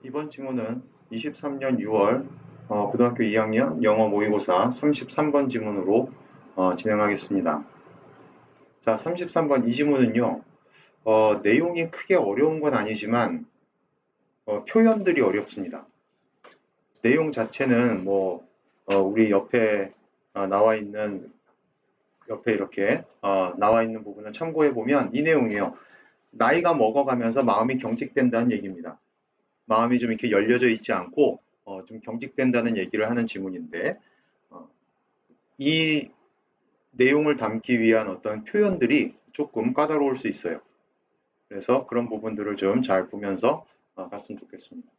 이번 지문은 23년 6월 고등학교 2학년 영어 모의고사 33번 지문으로 진행하겠습니다. 자, 33번 이 지문은요. 내용이 크게 어려운 건 아니지만 표현들이 어렵습니다. 내용 자체는 우리 옆에 나와 있는 옆에 이렇게 나와 있는 부분을 참고해 보면 이 내용이에요. 나이가 먹어가면서 마음이 경직된다는 얘기입니다. 마음이 좀 이렇게 열려져 있지 않고 좀 경직된다는 얘기를 하는 지문인데 이 내용을 담기 위한 어떤 표현들이 조금 까다로울 수 있어요. 그래서 그런 부분들을 좀 잘 보면서 갔으면 좋겠습니다.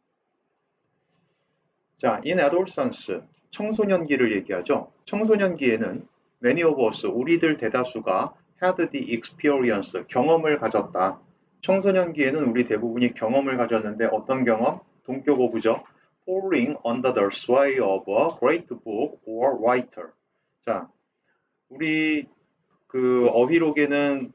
자, in adolescence, 청소년기를 얘기하죠. 청소년기에는 many of us, 우리들 대다수가 had the experience, 경험을 가졌다. 청소년기에는 우리 대부분이 경험을 가졌는데 어떤 경험? 동격 오브죠. falling under the sway of a great book or writer. 자, 우리 그 어휘록에는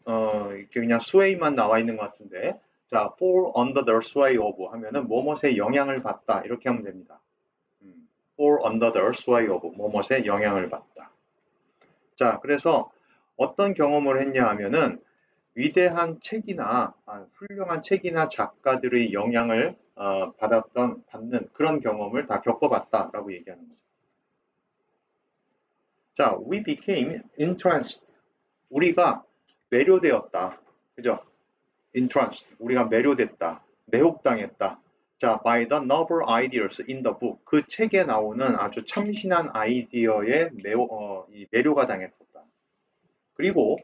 이렇게 그냥 sway만 나와 있는 것 같은데, 자, fall under the sway of 하면은 뭐뭇의 영향을 받다 이렇게 하면 됩니다. fall under the sway of 뭐뭇의 영향을 받다. 자, 그래서 어떤 경험을 했냐 하면은 위대한 책이나 훌륭한 책이나 작가들의 영향을 받는 그런 경험을 다 겪어봤다라고 얘기하는 거죠. 자, we became entranced. 우리가 매료되었다. 그죠? entranced. 우리가 매료됐다. 매혹당했다. 자, by the novel ideas in the book. 그 책에 나오는 아주 참신한 아이디어에 매료가 당했었다. 그리고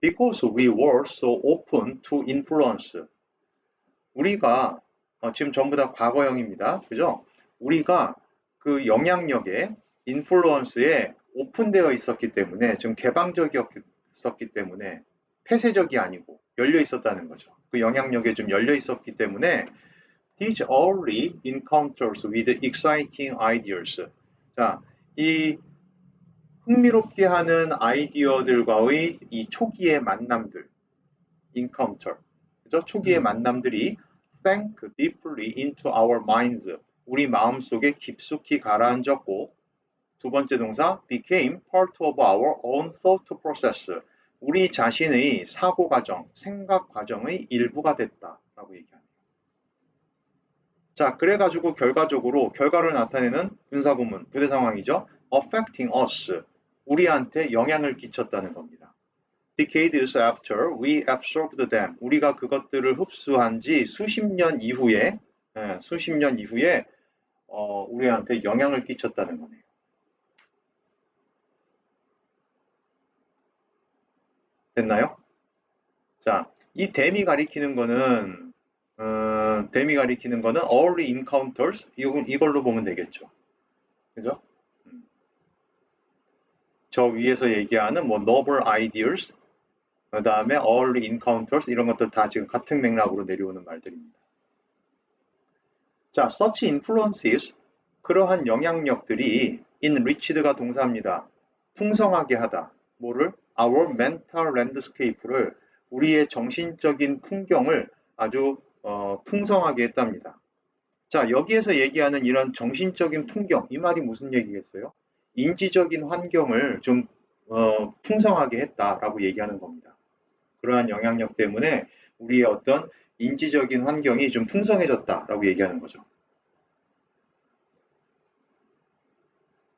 because we were so open to influence. 우리가 지금 전부 다 과거형입니다. 그죠? 우리가 그 영향력에 인플루언스에 오픈되어 있었기 때문에 좀 개방적이었기 때문에 폐쇄적이 아니고 열려 있었다는 거죠. 그 영향력에 좀 열려 있었기 때문에 these early encounters with exciting ideas. 자, 이 흥미롭게 하는 아이디어들과의 이 초기의 만남들, encounter. 그죠? 초기의 만남들이 sank deeply into our minds. 우리 마음속에 깊숙이 가라앉았고, 두 번째 동사 became part of our own thought process. 우리 자신의 사고 과정, 생각 과정의 일부가 됐다라고 얘기합니다. 자, 그래가지고 결과적으로 결과를 나타내는 분사구문, 부대 상황이죠. affecting us. 우리한테 영향을 끼쳤다는 겁니다. decades after we absorbed them. 우리가 그것들을 흡수한 지 수십 년 이후에 우리한테 영향을 끼쳤다는 거네요. 됐나요? 자, 이 댐이 가리키는 거는 early encounters 이걸로 보면 되겠죠. 그죠? 저 위에서 얘기하는 novel ideas, 그 다음에 early encounters 이런 것들 다 지금 같은 맥락으로 내려오는 말들입니다. 자, such influences, 그러한 영향력들이 enriched가 동사입니다. 풍성하게 하다. 뭐를? our mental landscape를, 우리의 정신적인 풍경을 아주 풍성하게 했답니다. 자, 여기에서 얘기하는 이런 정신적인 풍경, 이 말이 무슨 얘기겠어요? 인지적인 환경을 좀 풍성하게 했다라고 얘기하는 겁니다. 그러한 영향력 때문에 우리의 어떤 인지적인 환경이 좀 풍성해졌다라고 얘기하는 거죠.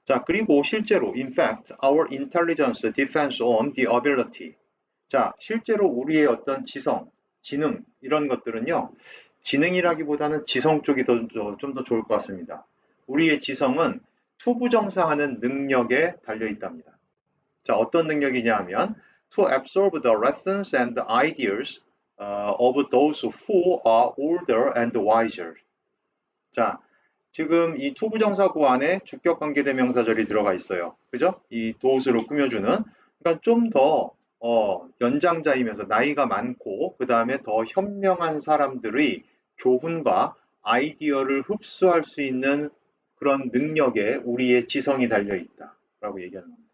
자, 그리고 실제로 in fact, our intelligence depends on the ability. 자, 실제로 우리의 어떤 지성, 지능 이런 것들은요. 지능이라기보다는 지성 쪽이 좀 더 좋을 것 같습니다. 우리의 지성은 투부정사하는 능력에 달려 있답니다. 자, 어떤 능력이냐 하면 to absorb the lessons and ideas of those who are older and wiser. 자, 지금 이 투부정사구 안에 주격관계대명사절이 들어가 있어요. 그죠? 이 does로 꾸며주는. 그러니까 좀 더 연장자이면서 나이가 많고 그 다음에 더 현명한 사람들의 교훈과 아이디어를 흡수할 수 있는 그런 능력에 우리의 지성이 달려있다 라고 얘기하는 겁니다.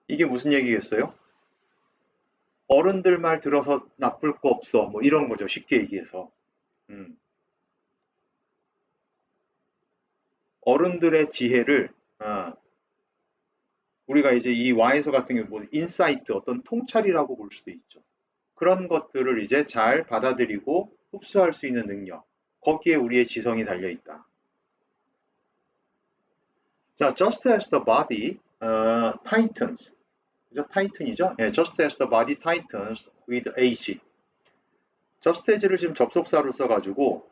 이게 무슨 얘기겠어요? 어른들 말 들어서 나쁠 거 없어 뭐 이런 거죠. 쉽게 얘기해서. 어른들의 지혜를 우리가 이제 이 Y에서 같은 경우 뭐 인사이트, 어떤 통찰이라고 볼 수도 있죠. 그런 것들을 이제 잘 받아들이고 흡수할 수 있는 능력. 거기에 우리의 지성이 달려 있다. 자, just as the body tightens. 그죠? 타이튼이죠? 예, just as the body tightens with age. just as를 지금 접속사로 써가지고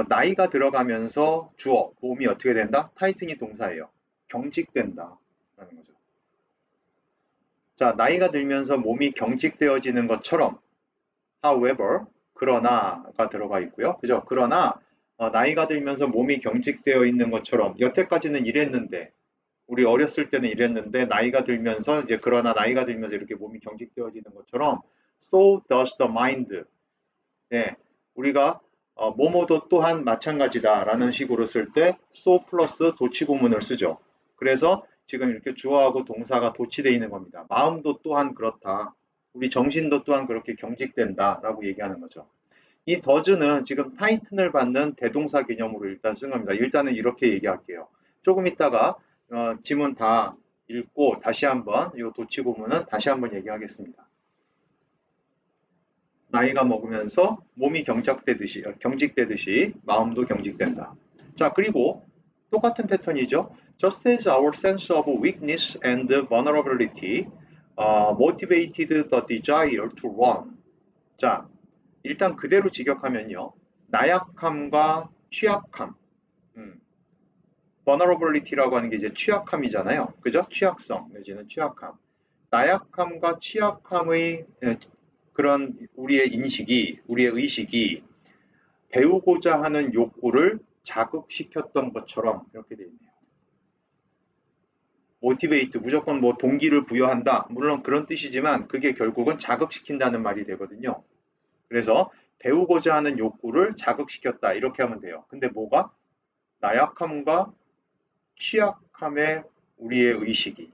나이가 들어가면서 주어, 몸이 어떻게 된다? 타이튼이 동사예요. 경직된다. 라는 거죠. 자, 나이가 들면서 몸이 경직되어지는 것처럼 however, 그러나가 들어가 있고요. 그죠? 그러나 나이가 들면서 몸이 경직되어 있는 것처럼 여태까지는 이랬는데 우리 어렸을 때는 이랬는데 나이가 들면서 이제 그러나 나이가 들면서 이렇게 몸이 경직되어지는 것처럼 so does the mind. 예, 우리가 뭐뭐도 또한 마찬가지다라는 식으로 쓸 때 so 플러스 도치구문을 쓰죠. 그래서 지금 이렇게 주어하고 동사가 도치되어 있는 겁니다. 마음도 또한 그렇다. 우리 정신도 또한 그렇게 경직된다라고 얘기하는 거죠. 이 does는 지금 타이튼을 받는 대동사 개념으로 일단 쓴 겁니다. 일단은 이렇게 얘기할게요. 조금 있다가 지문 다 읽고 다시 한번 이 도치구문은 다시 한번 얘기하겠습니다. 나이가 먹으면서 몸이 경직되듯이 마음도 경직된다. 자, 그리고 똑같은 패턴이죠. Just as our sense of weakness and vulnerability motivated the desire to run. 자, 일단 그대로 직역하면요. 나약함과 취약함. vulnerability라고 하는 게 이제 취약함이잖아요. 그죠? 취약성 내지는 취약함. 나약함과 취약함의 그런 우리의 인식이, 우리의 의식이 배우고자 하는 욕구를 자극시켰던 것처럼 이렇게 되어 있네요. 모티베이트, 무조건 뭐 동기를 부여한다. 물론 그런 뜻이지만 그게 결국은 자극시킨다는 말이 되거든요. 그래서 배우고자 하는 욕구를 자극시켰다. 이렇게 하면 돼요. 근데 뭐가? 나약함과 취약함의 우리의 의식이.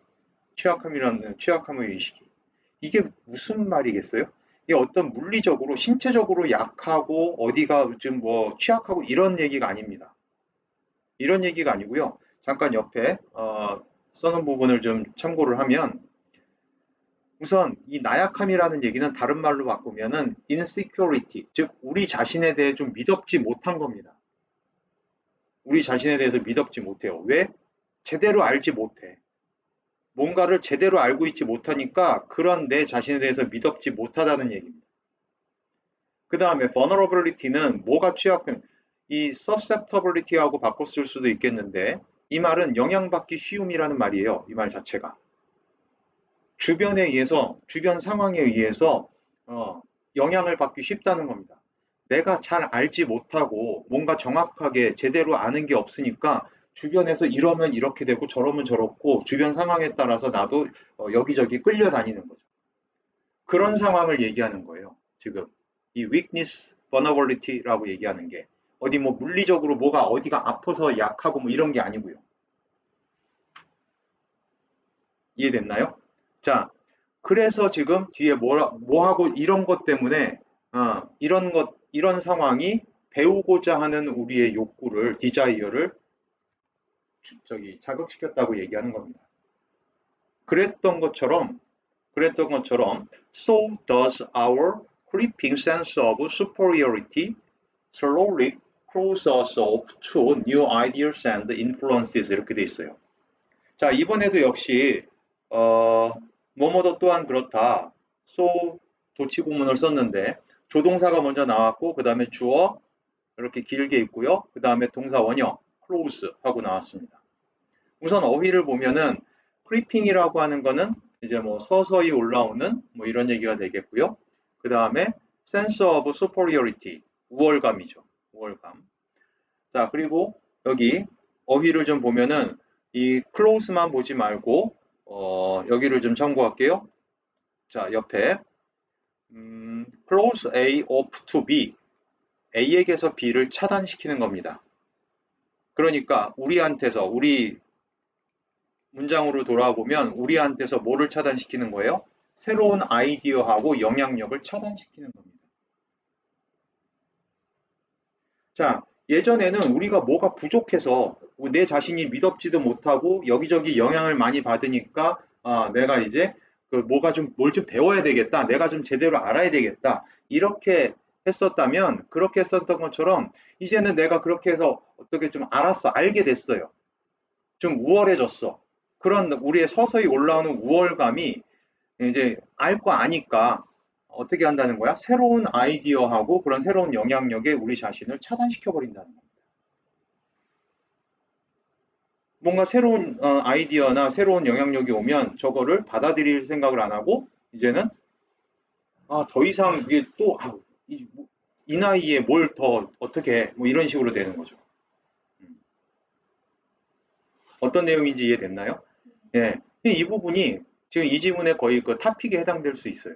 취약함의 의식이. 이게 무슨 말이겠어요? 이게 어떤 물리적으로, 신체적으로 약하고 어디가 좀 뭐 취약하고 이런 얘기가 아닙니다. 이런 얘기가 아니고요. 잠깐 옆에 써놓은 부분을 좀 참고를 하면 우선 이 나약함이라는 얘기는 다른 말로 바꾸면은 insecurity, 즉 우리 자신에 대해 좀 미덥지 못한 겁니다. 우리 자신에 대해서 미덥지 못해요. 왜? 제대로 알지 못해. 뭔가를 제대로 알고 있지 못하니까 그런 내 자신에 대해서 미덥지 못하다는 얘기입니다. 그 다음에 vulnerability는 뭐가 취약한, 이 susceptibility하고 바꿨을 수도 있겠는데 이 말은 영향받기 쉬움이라는 말이에요. 이 말 자체가. 주변에 의해서, 주변 상황에 의해서 영향을 받기 쉽다는 겁니다. 내가 잘 알지 못하고 뭔가 정확하게 제대로 아는 게 없으니까 주변에서 이러면 이렇게 되고 저러면 저렇고 주변 상황에 따라서 나도 여기저기 끌려다니는 거죠. 그런 상황을 얘기하는 거예요. 지금 이 weakness, vulnerability라고 얘기하는 게 어디 뭐 물리적으로 뭐가 어디가 아파서 약하고 뭐 이런 게 아니고요. 이해됐나요? 자, 그래서 지금 뒤에 뭐 하고 이런 것 때문에 이런 상황이 배우고자 하는 우리의 욕구를 디자이어를 자극시켰다고 얘기하는 겁니다. 그랬던 것처럼 so does our creeping sense of superiority slowly close us off to new ideas and influences 이렇게 돼 있어요. 자, 이번에도 역시 뭐뭐도 또한 그렇다. so 도치구문을 썼는데 조동사가 먼저 나왔고 그 다음에 주어 이렇게 길게 있고요. 그 다음에 동사 원형 close 하고 나왔습니다. 우선 어휘를 보면은 creeping이라고 하는 거는 이제 뭐 서서히 올라오는 뭐 이런 얘기가 되겠고요. 그 다음에 sense of superiority 우월감이죠. 우월감. 자, 그리고 여기 어휘를 좀 보면은 이 close만 보지 말고 여기를 좀 참고할게요. 자, 옆에 close A off to B A에게서 B를 차단시키는 겁니다. 그러니까 우리한테서 우리 문장으로 돌아보면 우리한테서 뭐를 차단시키는 거예요? 새로운 아이디어하고 영향력을 차단시키는 겁니다. 자, 예전에는 우리가 뭐가 부족해서 내 자신이 믿업지도 못하고 여기저기 영향을 많이 받으니까 내가 이제 그 뭐가 좀 뭘 좀 배워야 되겠다. 내가 좀 제대로 알아야 되겠다. 이렇게 했었다면 그렇게 했었던 것처럼 이제는 내가 그렇게 해서 어떻게 좀 알았어. 알게 됐어요. 좀 우월해졌어. 그런 우리의 서서히 올라오는 우월감이 이제 알 거 아니까 어떻게 한다는 거야? 새로운 아이디어하고 그런 새로운 영향력에 우리 자신을 차단시켜 버린다는 거야. 뭔가 새로운 아이디어나 새로운 영향력이 오면 저거를 받아들일 생각을 안 하고 이제는 더 이상 이게 또 이 나이에 뭘 더 어떻게 해? 뭐 이런 식으로 되는 거죠. 음. 어떤 내용인지 이해됐나요? 예. 이 부분이 지금 이 지문의 거의 그 타픽에 해당될 수 있어요.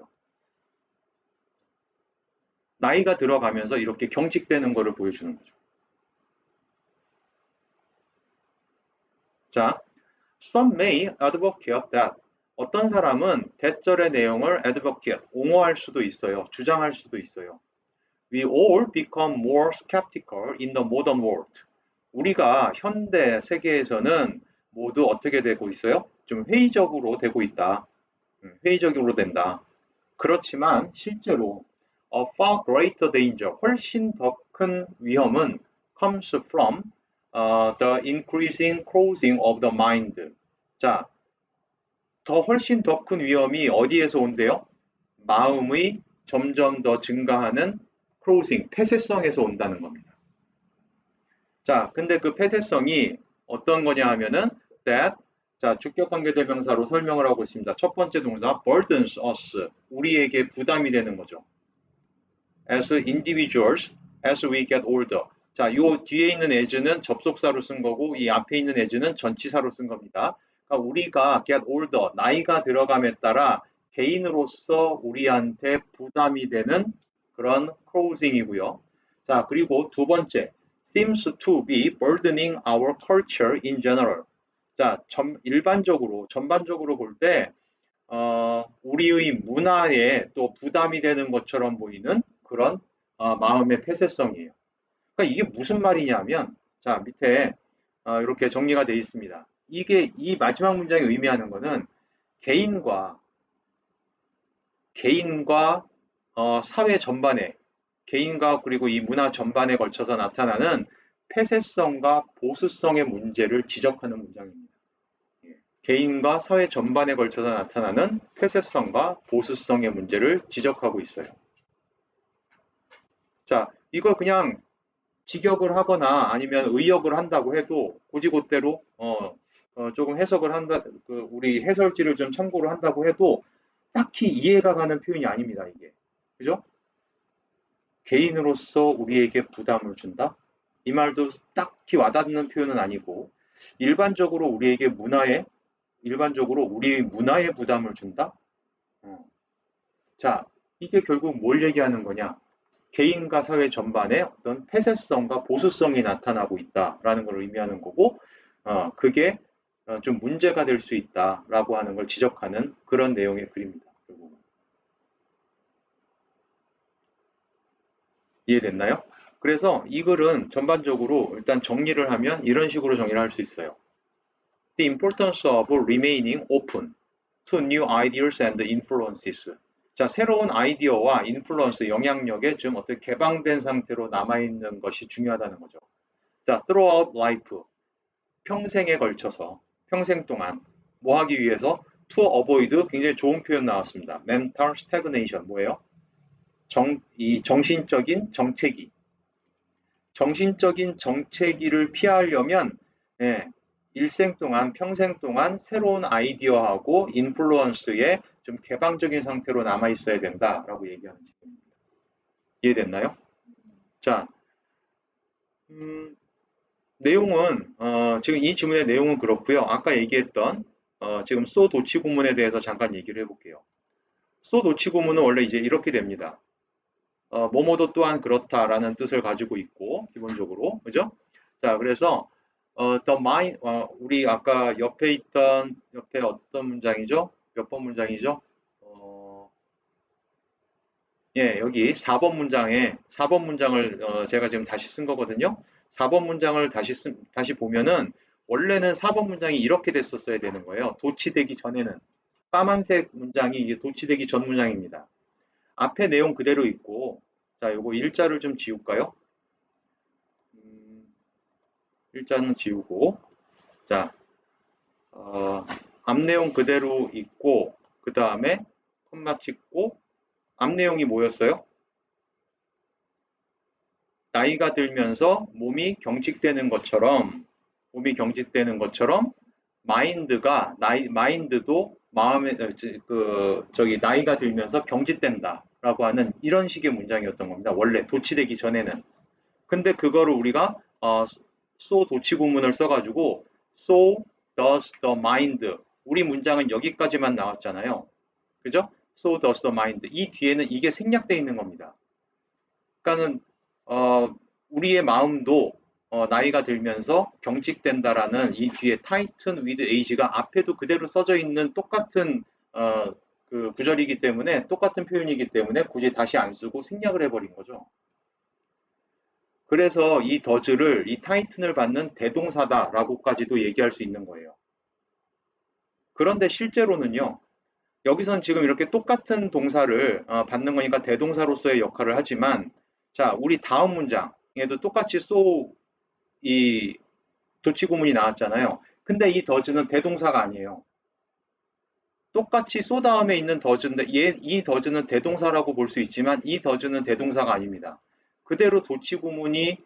나이가 들어가면서 이렇게 경직되는 거를 보여주는 거죠. 자, some may advocate that. 어떤 사람은 대절의 내용을 advocate, 옹호할 수도 있어요. 주장할 수도 있어요. We all become more skeptical in the modern world. 우리가 현대 세계에서는 모두 어떻게 되고 있어요? 좀 회의적으로 되고 있다. 회의적으로 된다. 그렇지만 실제로 a far greater danger, 훨씬 더 큰 위험은 comes from the increasing closing of the mind. 자, 더 훨씬 더 큰 위험이 어디에서 온대요? 마음의 점점 더 증가하는 closing, 폐쇄성에서 온다는 겁니다. 자, 근데 그 폐쇄성이 어떤 거냐 하면은 that 자, 주격 관계대명사로 설명을 하고 있습니다. 첫 번째 동사 burdens us 우리에게 부담이 되는 거죠. As individuals as we get older. 자, 요 뒤에 있는 as는 접속사로 쓴 거고 이 앞에 있는 as는 전치사로 쓴 겁니다. 그러니까 우리가 get older 나이가 들어감에 따라 개인으로서 우리한테 부담이 되는 그런 closing이고요. 자, 그리고 두 번째 seems to be burdening our culture in general. 자, 일반적으로 전반적으로 볼 때 우리의 문화에 또 부담이 되는 것처럼 보이는 그런 마음의 폐쇄성이에요. 그러니까 이게 무슨 말이냐면, 자, 밑에 이렇게 정리가 되어 있습니다. 이게 이 마지막 문장이 의미하는 것은 개인과 개인과 사회 전반에 개인과 그리고 이 문화 전반에 걸쳐서 나타나는 폐쇄성과 보수성의 문제를 지적하는 문장입니다. 개인과 사회 전반에 걸쳐서 나타나는 폐쇄성과 보수성의 문제를 지적하고 있어요. 자, 이걸 그냥 직역을 하거나 아니면 의역을 한다고 해도 고지고대로 조금 해석을 한다, 우리 해설지를 좀 참고를 한다고 해도 딱히 이해가 가는 표현이 아닙니다, 이게. 그죠? 개인으로서 우리에게 부담을 준다? 이 말도 딱히 와닿는 표현은 아니고 일반적으로 우리에게 일반적으로 우리 문화에 부담을 준다? 어. 자, 이게 결국 뭘 얘기하는 거냐? 개인과 사회 전반에 어떤 폐쇄성과 보수성이 나타나고 있다라는 걸 의미하는 거고, 그게 좀 문제가 될 수 있다라고 하는 걸 지적하는 그런 내용의 글입니다. 결국은. 이해됐나요? 그래서 이 글은 전반적으로 일단 정리를 하면 이런 식으로 정리를 할 수 있어요. The importance of remaining open to new ideas and influences. 자, 새로운 아이디어와 인플루언스, 영향력에 좀 어떻게 개방된 상태로 남아있는 것이 중요하다는 거죠. 자, throughout life. 평생에 걸쳐서, 평생 동안 뭐 하기 위해서 to avoid 굉장히 좋은 표현 나왔습니다. mental stagnation 뭐예요? 이 정신적인 정체기. 정신적인 정체기를 피하려면 예, 일생 동안, 평생 동안 새로운 아이디어하고 인플루언스에 좀 개방적인 상태로 남아 있어야 된다라고 얘기하는 지점입니다. 이해됐나요? 자, 내용은 지금 이 지문의 내용은 그렇고요. 아까 얘기했던 지금 소 도치 구문에 대해서 잠깐 얘기를 해볼게요. 소 도치 구문은 원래 이제 이렇게 됩니다. 뭐뭐도 또한 그렇다라는 뜻을 가지고 있고 기본적으로 그죠? 자, 그래서 the mind 우리 아까 옆에 어떤 문장이죠? 몇 번 문장이죠? 예, 여기 4번 문장에 4번 문장을 제가 지금 다시 쓴 거거든요. 4번 문장을 다시 보면은 원래는 4번 문장이 이렇게 됐었어야 되는 거예요. 도치되기 전에는 까만색 문장이 이게 도치되기 전 문장입니다. 앞에 내용 그대로 있고, 자, 요거 일자를 좀 지울까요? 일자는 지우고, 자, 앞 내용 그대로 있고, 그 다음에 콤마 찍고, 앞 내용이 뭐였어요? 나이가 들면서 몸이 경직되는 것처럼 마인드도 마음에 저기 나이가 들면서 경직된다라고 하는 이런 식의 문장이었던 겁니다. 원래 도치되기 전에는. 근데 그거를 우리가 so 도치 구문을 써가지고 so does the mind. 우리 문장은 여기까지만 나왔잖아요. 그죠? so does the mind. 이 뒤에는 이게 생략되어 있는 겁니다. 그러니까는 우리의 마음도 나이가 들면서 경직된다라는 이 뒤에 tighten with age가 앞에도 그대로 써져 있는 똑같은 그 구절이기 때문에 똑같은 표현이기 때문에 굳이 다시 안 쓰고 생략을 해버린 거죠. 그래서 이 does를 이 tighthen을 받는 대동사다라고까지도 얘기할 수 있는 거예요. 그런데 실제로는요. 여기선 지금 이렇게 똑같은 동사를 받는 거니까 대동사로서의 역할을 하지만 자, 우리 다음 문장에도 똑같이 so 이 도치구문이 나왔잖아요. 근데 이 더즈는 대동사가 아니에요. 똑같이 so 다음에 있는 더즈인데 이 더즈는 대동사라고 볼 수 있지만 이 더즈는 대동사가 아닙니다. 그대로 도치구문이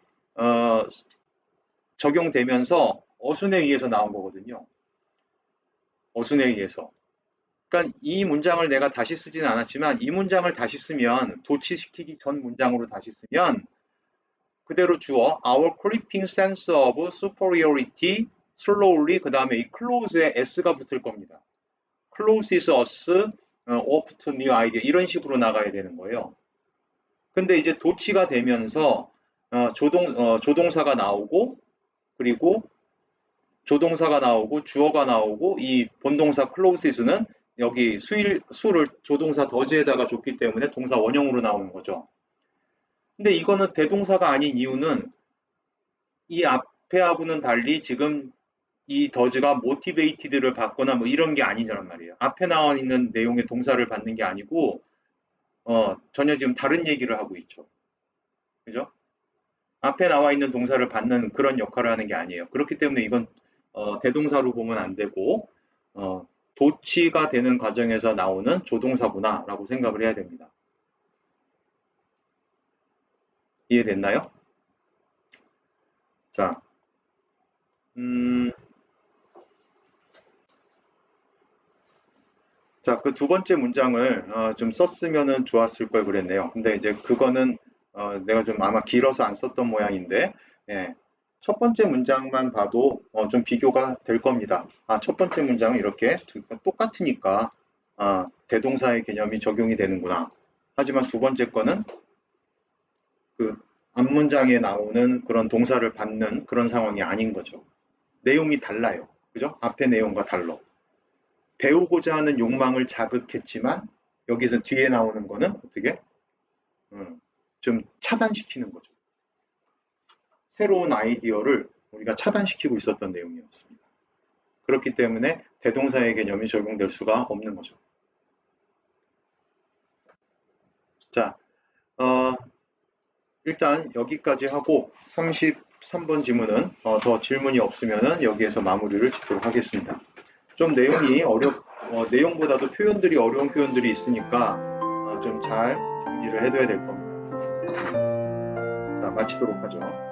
적용되면서 어순에 의해서 나온 거거든요. 어순에 의해서. 그러니까 이 문장을 내가 다시 쓰지는 않았지만 이 문장을 다시 쓰면 도치시키기 전 문장으로 다시 쓰면 그대로 주어 our creeping sense of superiority slowly 그 다음에 이 close에 s가 붙을 겁니다. closes us up to new idea 이런 식으로 나가야 되는 거예요. 근데 이제 도치가 되면서 조동사가 나오고 그리고 조동사가 나오고 주어가 나오고 이 본동사 closes는 여기 수를 조동사 더즈에다가 줬기 때문에 동사 원형으로 나오는 거죠. 근데 이거는 대동사가 아닌 이유는 이 앞에 하고는 달리 지금 이 더즈가 모티베이티드를 받거나 뭐 이런 게 아니란 말이에요. 앞에 나와 있는 내용의 동사를 받는 게 아니고 전혀 지금 다른 얘기를 하고 있죠. 그죠? 앞에 나와 있는 동사를 받는 그런 역할을 하는 게 아니에요. 그렇기 때문에 이건 대동사로 보면 안 되고 도치가 되는 과정에서 나오는 조동사구나라고 생각을 해야 됩니다. 이해됐나요? 자, 자, 그 두 번째 문장을 좀 썼으면 좋았을 걸 그랬네요. 근데 이제 그거는 내가 좀 아마 길어서 안 썼던 모양인데, 예. 첫 번째 문장만 봐도 좀 비교가 될 겁니다. 첫 번째 문장은 이렇게 똑같으니까 대동사의 개념이 적용이 되는구나. 하지만 두 번째 거는 그 앞문장에 나오는 그런 동사를 받는 그런 상황이 아닌 거죠. 내용이 달라요. 그죠? 앞에 내용과 달라. 배우고자 하는 욕망을 자극했지만 여기서 뒤에 나오는 거는 어떻게? 좀 차단시키는 거죠. 새로운 아이디어를 우리가 차단시키고 있었던 내용이었습니다. 그렇기 때문에 대동사의 개념이 적용될 수가 없는 거죠. 자, 일단 여기까지 하고 33번 지문은 더 질문이 없으면 여기에서 마무리를 짓도록 하겠습니다. 좀 내용이 내용보다도 표현들이 어려운 표현들이 있으니까 좀 잘 정리를 해둬야 될 겁니다. 자, 마치도록 하죠.